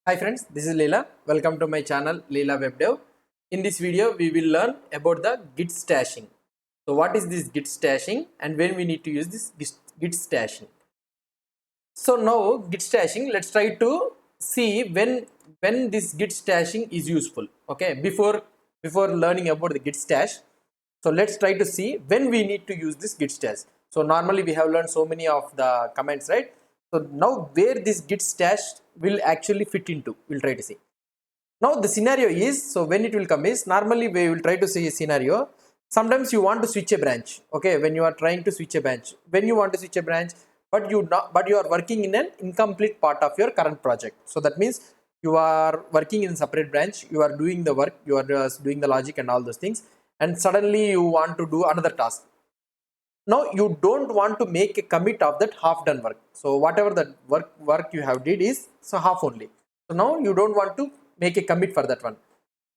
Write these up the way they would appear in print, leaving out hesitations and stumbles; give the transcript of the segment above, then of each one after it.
Hi friends, this is Leela. Welcome to my channel Leela Web Dev. In this video, we will learn about the Git stashing. So what is this Git stashing and when we need to use this Git stashing? So now Git stashing, let's try to see when this Git stashing is useful. Okay, before learning about the Git stash, so let's try to see when we need to use this Git stash. So normally we have learned so many of the commands, right? So now where this Git stash will actually fit into, we'll try to see. Now the scenario is, so when it will come is, normally we will try to see a scenario. Sometimes you want to switch a branch. Okay, when you are trying to switch a branch, when you want to switch a branch, but you are working in an incomplete part of your current project. So that means you are working in separate branch, you are doing the work, you are doing the logic and all those things, and suddenly you want to do another task. Now you don't want to make a commit of that half done work. So whatever the work you have did is so half only. So now you don't want to make a commit for that one.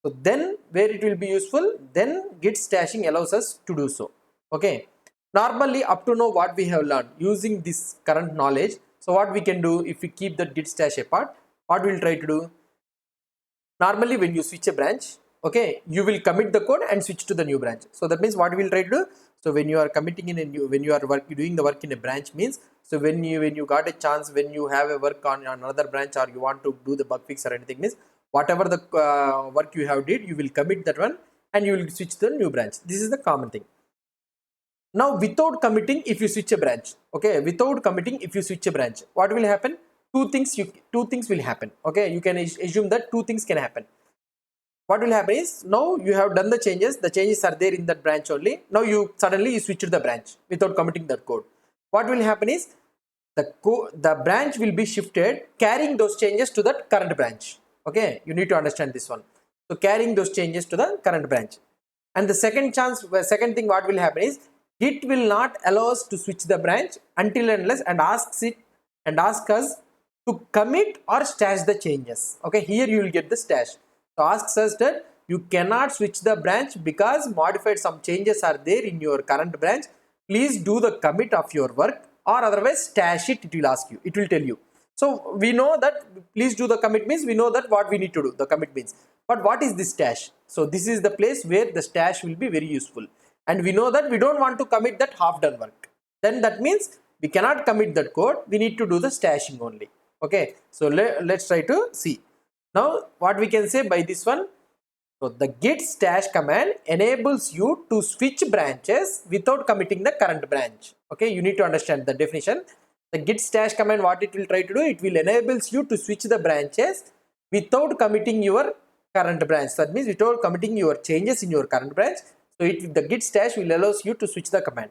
So then where it will be useful, then git stashing allows us to do so. Okay, normally up to now what we have learned using this current knowledge, so what we can do if we keep that git stash apart, what we'll try to do, normally when you switch a branch, okay, you will commit the code and switch to the new branch. So that means what we will try to do, so when you are committing in a new, when you are doing the work in a branch means, so when you got a chance, when you have a work on another branch or you want to do the bug fix or anything means, whatever the work you have did, you will commit that one and you will switch to the new branch. This is the common thing. Now without committing, if you switch a branch, okay, without committing, if you switch a branch, what will happen, two things will happen. Okay, you can assume that two things can happen. What will happen is, now you have done the changes are there in that branch only. Now you suddenly you switch to the branch without committing that code. What will happen is, the branch will be shifted carrying those changes to that current branch. Okay, you need to understand this one. So carrying those changes to the current branch. And the second thing what will happen is, Git will not allow us to switch the branch until and unless and ask us to commit or stash the changes. Okay, here you will get the stash. So asks us that you cannot switch the branch because modified some changes are there in your current branch. Please do the commit of your work or otherwise stash it. It will ask you. It will tell you. So we know that please do the commit means we know that what we need to do. The commit means. But what is this stash? So this is the place where the stash will be very useful. And we know that we don't want to commit that half done work. Then that means we cannot commit that code. We need to do the stashing only. Okay. So let's try to see. Now what we can say by this one, so the git stash command enables you to switch branches without committing the current branch. Okay, you need to understand the definition. The git stash command, what it will try to do, it will enables you to switch the branches without committing your current branch. That means without committing your changes in your current branch. So the git stash will allows you to switch the command.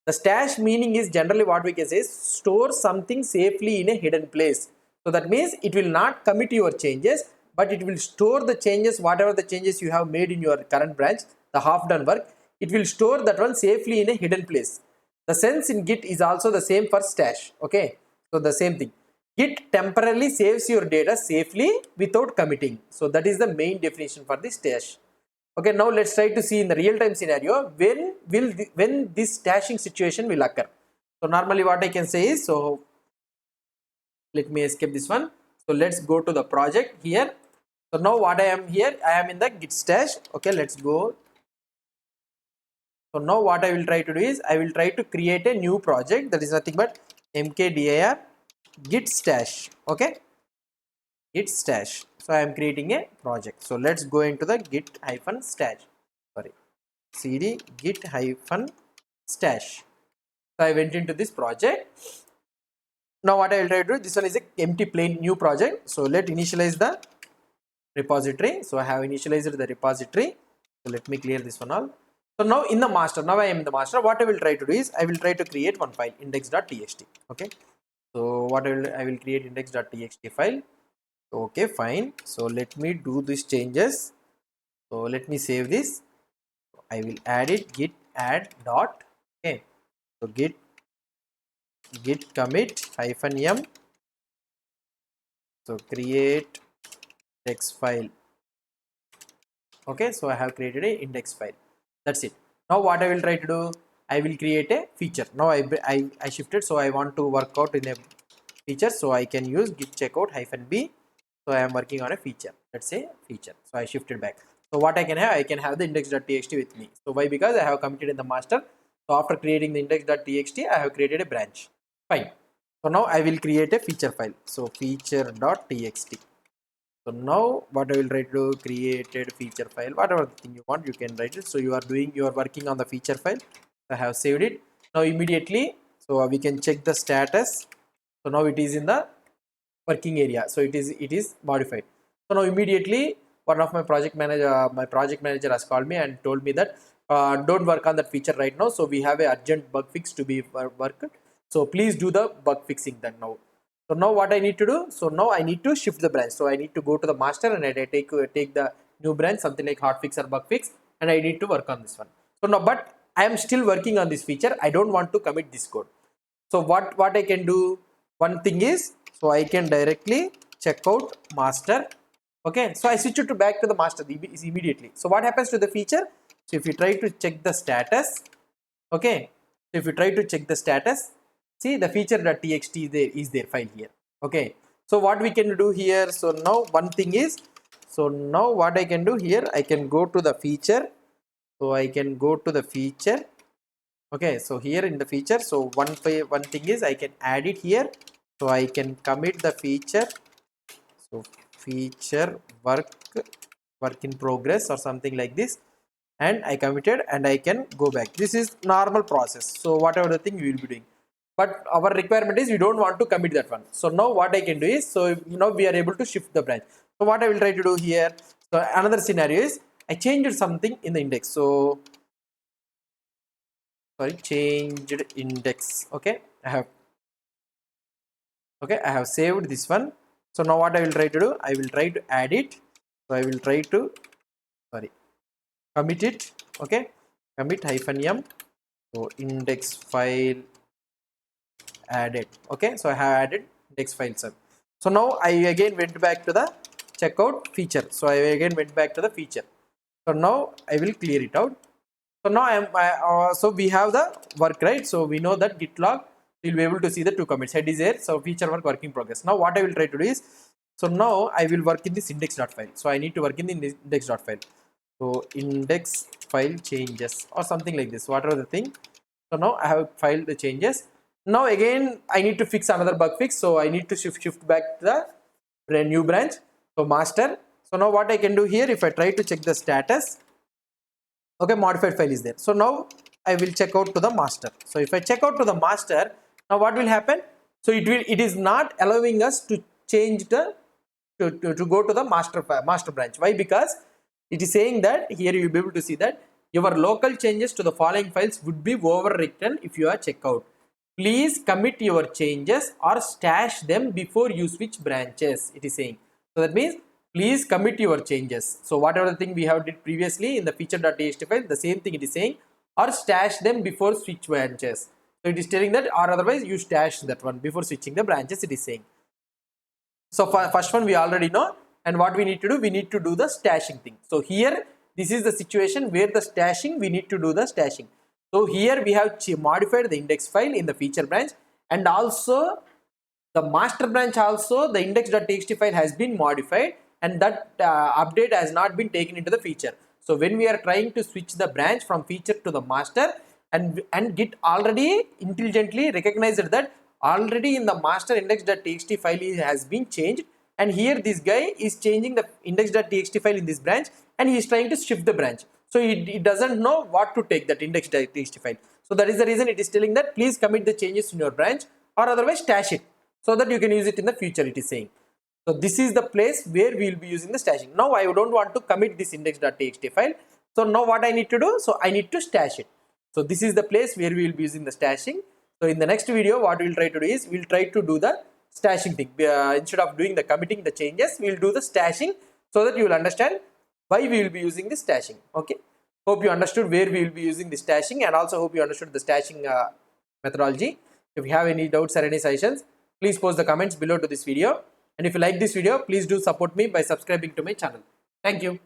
The stash meaning is generally what we can say is store something safely in a hidden place. So that means it will not commit your changes, but it will store the changes, whatever the changes you have made in your current branch, the half done work, it will store that one safely in a hidden place. The sense in Git is also the same for stash. Okay, so the same thing. Git temporarily saves your data safely without committing. So that is the main definition for the stash. Okay, now let's try to see in the real-time scenario when this stashing situation will occur. So normally what I can say is, so let me escape this one. So let's go to the project here. So now what I am here, I am in the git stash. Okay, let's go. So now what I will try to do is, I will try to create a new project, that is nothing but mkdir git stash. Okay, git stash. So I am creating a project. So let's go into the git hyphen stash. Sorry, cd git hyphen stash. So I went into this project. Now what I will try to do, this one is a empty plain new project. So let initialize the repository. So I have initialized the repository. So let me clear this one all. So now in the master, now I am in the master. What I will try to do is, I will try to create one file, index.txt. Okay. So what I will create index.txt file. Okay, fine. So let me do these changes. So let me save this. I will add it, git add dot. Okay. So git commit hyphen m. So create text file. Okay, so I have created a index file. That's it. Now what I will try to do, I will create a feature. Now I shifted, so I want to work out in a feature, so I can use git checkout hyphen b. So I am working on a feature. Let's say feature. So I shifted back. So what I can have the index.txt with me. So why? Because I have committed in the master. So after creating the index.txt, I have created a branch. Fine. So now I will create a feature file. So feature.txt. So now what I will try to created feature file, whatever thing you want, you can write it. So you are working on the feature file. I have saved it. Now immediately, so we can check the status. So now it is in the working area. So it is modified. So now immediately one of my project manager has called me and told me that don't work on that feature right now. So we have a urgent bug fix to be worked. So please do the bug fixing that now. So now what I need to do? So now I need to shift the branch. So I need to go to the master and I take the new branch, something like hotfix or bug fix, and I need to work on this one. So now, but I am still working on this feature. I don't want to commit this code. So what I can do? One thing is, so I can directly check out master. Okay, so I switch it to back to the master immediately. So what happens to the feature? So if you try to check the status, okay, so if you try to check the status, see the feature.txt is there file here. Okay, so what we can do here? So now one thing is, so now what I can do here, I can go to the feature. So I can go to the feature. Okay, so here in the feature, so one thing is I can add it here. So I can commit the feature. So feature work in progress or something like this, and I committed and I can go back. This is normal process. So whatever the thing we will be doing, but our requirement is we don't want to commit that one. So now what I can do is, so now we are able to shift the branch. So what I will try to do here, so another scenario is I changed something in the index. So sorry, changed index. Okay, I have saved this one. So now what I will try to do, I will try to add it. So I will try to commit it. Okay, commit -m. So index file added. Okay, so I have added index file sub. So now I again went back to the checkout feature. So I again went back to the feature. So now I will clear it out. So now so we have the work, right? So we know that git log, we'll be able to see the two commits. Head is there, so feature work in progress. Now what I will try to do is, so now I will work in this index.file. So I need to work in the index.file. So index file changes or something like this, whatever the thing. So now I have filed the changes. Now again I need to fix another bug fix. So I need to shift back to the new branch. So master. So now what I can do here, if I try to check the status, okay, modified file is there. So now I will check out to the master. So if I check out to the master, now what will happen? So it is not allowing us to change the to go to the master branch. Why? Because it is saying that here you will be able to see that your local changes to the following files would be overwritten if you are checkout. Please commit your changes or stash them before you switch branches. It is saying. So that means please commit your changes. So whatever the thing we have did previously in the feature.txt file, the same thing it is saying, or stash them before switch branches. So it is telling that, or otherwise you stash that one before switching the branches, it is saying. So for first one we already know, and what we need to do, we need to do the stashing thing. So here this is the situation where the stashing, we need to do the stashing. So here we have modified the index file in the feature branch, and also the master branch also the index.txt file has been modified, and that update has not been taken into the feature. So when we are trying to switch the branch from feature to the master, and Git already intelligently recognized that already in the master index.txt file has been changed, and here this guy is changing the index.txt file in this branch, and he is trying to shift the branch. So it doesn't know what to take that index.txt file. So that is the reason it is telling that please commit the changes in your branch or otherwise stash it, so that you can use it in the future, it is saying. So this is the place where we will be using the stashing. Now I don't want to commit this index.txt file. So now what I need to do? So I need to stash it. So this is the place where we will be using the stashing. So in the next video, what we will try to do is, we will try to do the stashing thing. Instead of doing the committing the changes, we will do the stashing, so that you will understand why we will be using the stashing. Okay. Hope you understood where we will be using the stashing, and also hope you understood the stashing methodology. If you have any doubts or any suggestions, please post the comments below to this video. And if you like this video, please do support me by subscribing to my channel. Thank you.